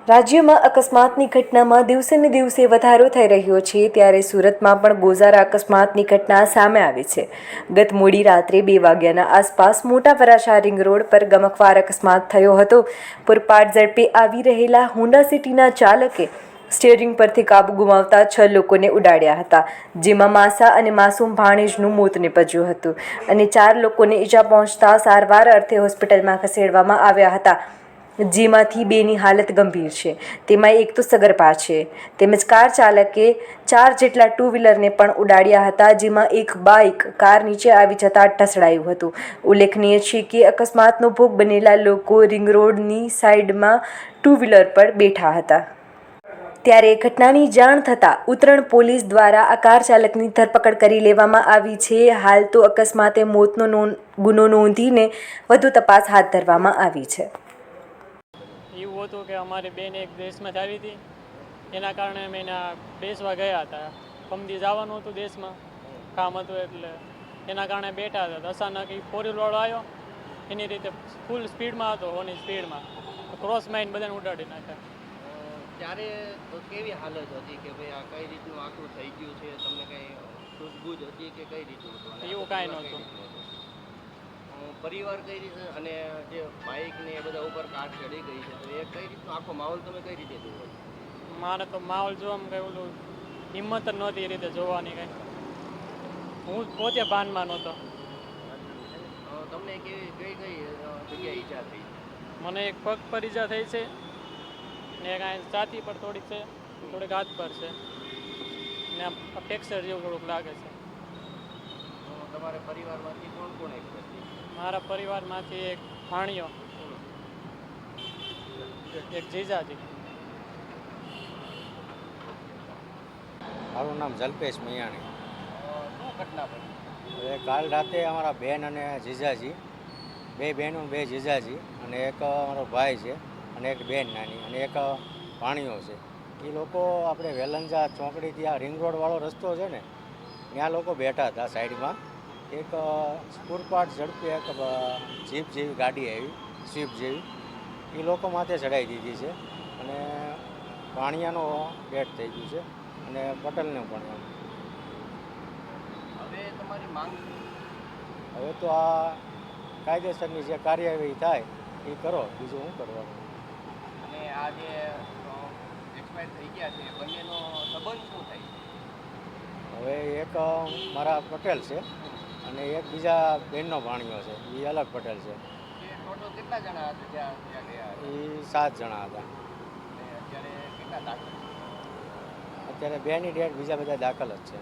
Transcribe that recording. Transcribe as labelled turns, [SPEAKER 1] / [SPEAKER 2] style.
[SPEAKER 1] રાજ્યમાં અકસ્માતની ઘટનામાં દિવસે ને દિવસે વધારો થઈ રહ્યો છે, ત્યારે સુરતમાં પણ ગોઝારા અકસ્માતની ઘટના સામે આવી છે. ગત મોડી રાત્રે 2 વાગ્યાના આસપાસ મોટા વરાછા રિંગ રોડ પર ગમખ્વાર અકસ્માત થયો હતો. પૂરપાટ ઝડપે આવી રહેલા હોન્ડા સિટીના ચાલકે સ્ટીયરિંગ પરથી કાબુ ગુમાવતા 6 લોકોને ઉડાડ્યા હતા, જેમાં માસા અને માસૂમ ભાણેજનું મોત નીપજ્યું હતું અને 4 લોકોને ઈજા પહોંચતા સારવાર અર્થે હોસ્પિટલમાં ખસેડવામાં આવ્યા હતા, જેમાંથી 2ની હાલત ગંભીર છે. તેમાં એક તો સગર્ભા છે. તેમજ કાર ચાલકે 4 જેટલા ટુ વ્હીલરને પણ ઉડાડ્યા હતા, જેમાં એક બાઇક કાર નીચે આવી જતાં ઢસડાયું હતું. ઉલ્લેખનીય છે કે અકસ્માતનો ભોગ બનેલા લોકો રિંગ રોડની સાઇડમાં ટુ વ્હીલર પર બેઠા હતા. ત્યારે ઘટનાની જાણ થતાં ઉત્તરણ પોલીસ દ્વારા આ કાર ચાલકની ધરપકડ કરી લેવામાં આવી છે. હાલ તો અકસ્માતે મોતનો ગુનો નોંધીને વધુ તપાસ હાથ ધરવામાં આવી છે.
[SPEAKER 2] એવું હતું કે અમારી બેન એક દેશમાં આવી હતી, એના કારણે અમે એના બેસવા ગયા હતા. પમદી જવાનું હતું દેશમાં, કામ હતું, એટલે એના કારણે બેઠા હતા. અચાનક એ 4 વ્હીલવાળો આવ્યો, એની રીતે ફૂલ સ્પીડમાં હતો, ઓની સ્પીડમાં ક્રોસ મારીને બધાને ઉડાડી નાખ્યા.
[SPEAKER 3] ત્યારે કેવી હાલત હતી કે ભાઈ આ કઈ રીતનું આખું થઈ ગયું છે? તમને કઈ સૂઝબૂઝ હતી કે કઈ રીતનું હતું?
[SPEAKER 2] એવું કાંઈ નહોતું.
[SPEAKER 3] પરિવાર કઈ રીતે, અને જે બાઇક ને એ બધા ઉપર કાર ચડી ગઈ છે, તો એ કઈ રીતનો આખો માહોલ તમે કઈ રીતે જોવો?
[SPEAKER 2] મારે તો માહોલ જોવામાં કંઈ ઓલું હિંમત જ નહોતી એ રીતે જોવાની કંઈ. હું પોતે ભાનમાં નહોતો.
[SPEAKER 3] તમને કઈ કઈ જગ્યાએ ઈજા થઈ?
[SPEAKER 2] મને એક પગ પર ઈજા થઈ છે ને કાંઈ છાતી પર થોડીક છે, થોડીક હાથ પર છે ને ફ્રેક્ચર જેવું થોડુંક લાગે છે.
[SPEAKER 3] તમારા પરિવારમાંથી કોણ કોણ એક છે?
[SPEAKER 2] મારા પરિવારમાંથી એક ભાણિયો, એક જીજાજી.
[SPEAKER 4] મારું નામ જલ્પેશ મિયાણી.
[SPEAKER 3] શું ઘટના બની?
[SPEAKER 4] હવે કાલ રાતે અમારા બેન અને જીજાજી, 2 બહેનો 2 જીજાજી, અને એક અમારો ભાઈ છે અને એક બેન નાની અને એક ભાણિયો છે. એ લોકો આપણે વેલંજા ચોકડીથી આ રિંગ રોડવાળો રસ્તો છે ને, ત્યાં લોકો બેઠા હતા સાઈડમાં. એક પૂરપાટ ઝડપી એક જીપ જેવી ગાડી આવી, સ્વિફ્ટ જેવી, એ લોકો માથે ચડાવી દીધી છે અને ભાણિયાનો ડેથ થઈ ગયું છે અને પટેલનું પણ.
[SPEAKER 3] હવે તમારી માંગ?
[SPEAKER 4] હવે તો આ કાયદેસરની જે કાર્યવાહી થાય એ કરો, બીજું શું કરવાનું.
[SPEAKER 3] અને આ જે એક્સપાયર થઈ ગયા છે, બંનેનો સંબંધ શું થાય?
[SPEAKER 4] હવે એક મારા પટેલ છે અને એક બીજા બેનનો ભાણિયો છે, એ અલગ પટેલ છે.
[SPEAKER 3] ટોટલ કેટલા જણા હતા ત્યાં ગયા?
[SPEAKER 4] એ 7 જણા હતા.
[SPEAKER 3] અત્યારે કેટલા દાખલ?
[SPEAKER 4] અત્યારે 2ની ડેટ, બીજા બધા દાખલ જ છે.